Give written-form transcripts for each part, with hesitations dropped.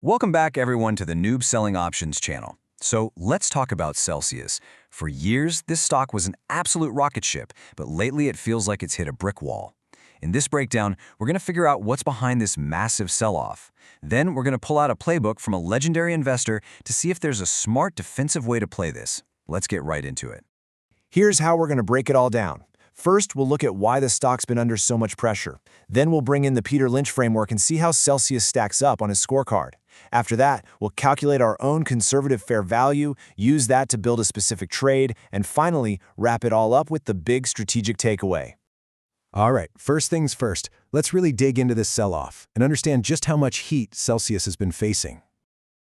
Welcome back, everyone, to the Noob Selling Options channel. So let's talk about Celsius. For years, this stock was an absolute rocket ship, but lately it feels like it's hit a brick wall. In this breakdown, we're going to figure out what's behind this massive sell-off. Then we're going to pull out a playbook from a legendary investor to see if there's a smart defensive way to play this. Let's get right into it. Here's how we're going to break it all down. First, we'll look at why the stock's been under so much pressure. Then we'll bring in the Peter Lynch framework and see how Celsius stacks up on his scorecard. After that, we'll calculate our own conservative fair value, use that to build a specific trade, and finally, wrap it all up with the big strategic takeaway. All right, first things first, let's really dig into this sell-off and understand just how much heat Celsius has been facing.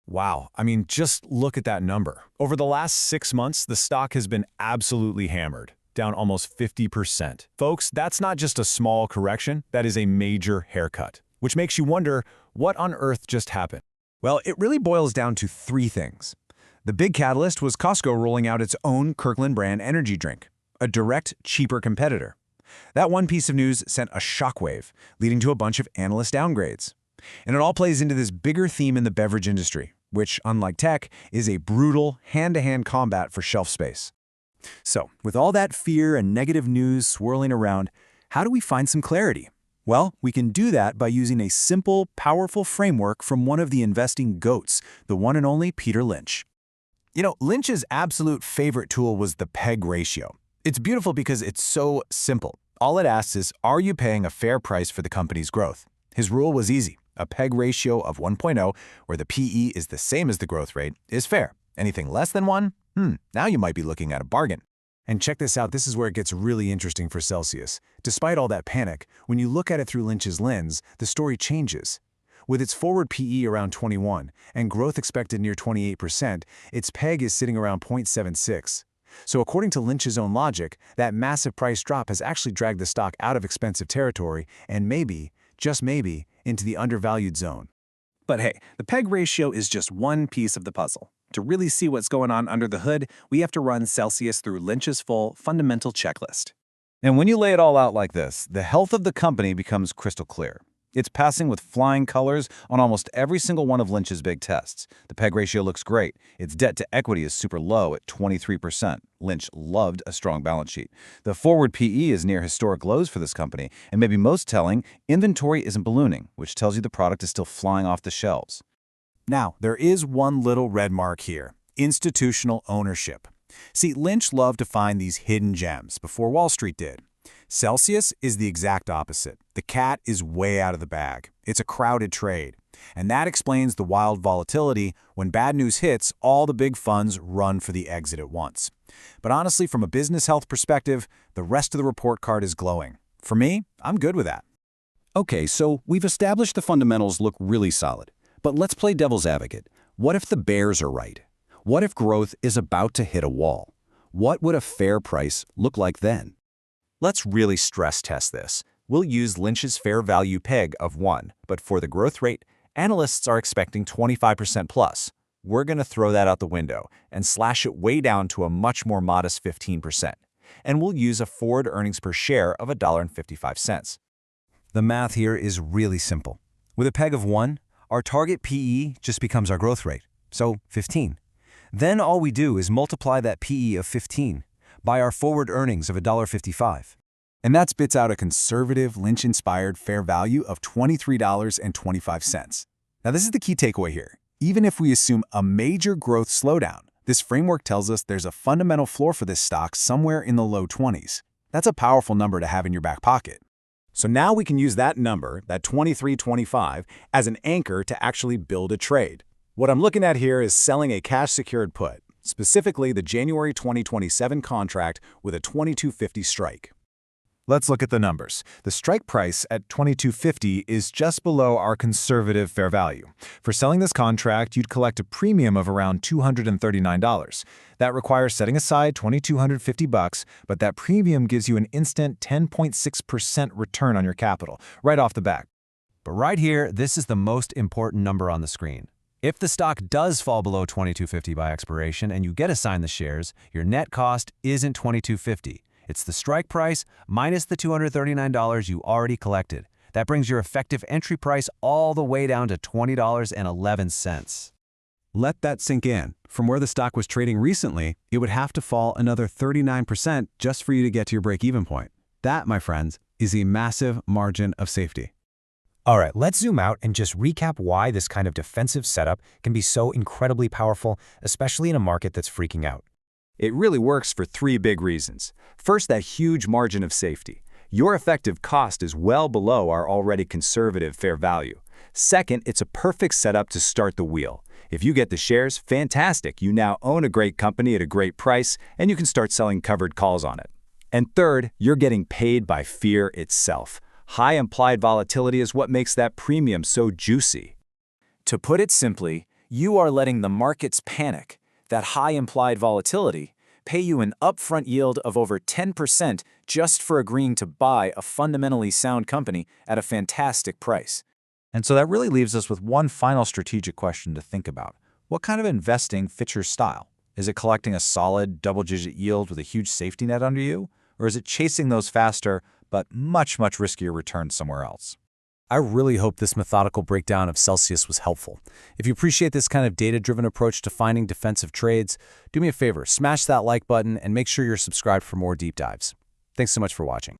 Wow, just look at that number. Over the last 6 months, the stock has been absolutely hammered, down almost 50%. Folks, that's not just a small correction, that is a major haircut, which makes you wonder, what on earth just happened? Well, it really boils down to three things. The big catalyst was Costco rolling out its own Kirkland brand energy drink, a direct, cheaper competitor. That one piece of news sent a shockwave, leading to a bunch of analyst downgrades. And it all plays into this bigger theme in the beverage industry, which, unlike tech, is a brutal, hand-to-hand combat for shelf space. So, with all that fear and negative news swirling around, how do we find some clarity? Well, we can do that by using a simple, powerful framework from one of the investing GOATs, the one and only Peter Lynch. Lynch's absolute favorite tool was the PEG ratio. It's beautiful because it's so simple. All it asks is, are you paying a fair price for the company's growth? His rule was easy. A PEG ratio of 1.0, where the PE is the same as the growth rate, is fair. Anything less than 1? Now you might be looking at a bargain. And check this out, this is where it gets really interesting for Celsius. Despite all that panic, when you look at it through Lynch's lens, the story changes. With its forward PE around 21 and growth expected near 28%, its PEG is sitting around 0.76. So according to Lynch's own logic, that massive price drop has actually dragged the stock out of expensive territory and maybe, just maybe, into the undervalued zone. But hey, the PEG ratio is just one piece of the puzzle. To really see what's going on under the hood, we have to run Celsius through Lynch's full fundamental checklist. And when you lay it all out like this, the health of the company becomes crystal clear. It's passing with flying colors on almost every single one of Lynch's big tests. The PEG ratio looks great. Its debt to equity is super low at 23%. Lynch loved a strong balance sheet. The forward PE is near historic lows for this company, and maybe most telling, inventory isn't ballooning, which tells you the product is still flying off the shelves. Now, there is one little red mark here: institutional ownership. See, Lynch loved to find these hidden gems before Wall Street did. Celsius is the exact opposite. The cat is way out of the bag. It's a crowded trade. And that explains the wild volatility. When bad news hits, all the big funds run for the exit at once. But honestly, from a business health perspective, the rest of the report card is glowing. For me, I'm good with that. Okay, so we've established the fundamentals look really solid. But let's play devil's advocate. What if the bears are right? What if growth is about to hit a wall? What would a fair price look like then? Let's really stress test this. We'll use Lynch's fair value PEG of 1, but for the growth rate, analysts are expecting 25% plus. We're going to throw that out the window and slash it way down to a much more modest 15%. And we'll use a forward earnings per share of $1.55. The math here is really simple. With a PEG of 1, our target PE just becomes our growth rate, so 15. Then all we do is multiply that PE of 15 by our forward earnings of $1.55. And that spits out a conservative, Lynch-inspired fair value of $23.25. Now, this is the key takeaway here. Even if we assume a major growth slowdown, this framework tells us there's a fundamental floor for this stock somewhere in the low 20s. That's a powerful number to have in your back pocket. So now we can use that number, that 23.25, as an anchor to actually build a trade. What I'm looking at here is selling a cash-secured put, specifically the January 2027 contract with a 22.50 strike. Let's look at the numbers. The strike price at $22.50 is just below our conservative fair value. For selling this contract, you'd collect a premium of around $239. That requires setting aside $2,250, but that premium gives you an instant 10.6% return on your capital, right off the bat. But right here, this is the most important number on the screen. If the stock does fall below $22.50 by expiration and you get assigned the shares, your net cost isn't $22.50. It's the strike price minus the $239 you already collected. That brings your effective entry price all the way down to $20.11. Let that sink in. From where the stock was trading recently, it would have to fall another 39% just for you to get to your break-even point. That, my friends, is a massive margin of safety. All right, let's zoom out and just recap why this kind of defensive setup can be so incredibly powerful, especially in a market that's freaking out. It really works for three big reasons. First, that huge margin of safety. Your effective cost is well below our already conservative fair value. Second, it's a perfect setup to start the wheel. If you get the shares, fantastic. You now own a great company at a great price, and you can start selling covered calls on it. And third, you're getting paid by fear itself. High implied volatility is what makes that premium so juicy. To put it simply, you are letting the markets panic, that high implied volatility, pay you an upfront yield of over 10% just for agreeing to buy a fundamentally sound company at a fantastic price. And so that really leaves us with one final strategic question to think about. What kind of investing fits your style? Is it collecting a solid double-digit yield with a huge safety net under you? Or is it chasing those faster but much riskier returns somewhere else? I really hope this methodical breakdown of Celsius was helpful. If you appreciate this kind of data-driven approach to finding defensive trades, do me a favor, smash that like button and make sure you're subscribed for more deep dives. Thanks so much for watching.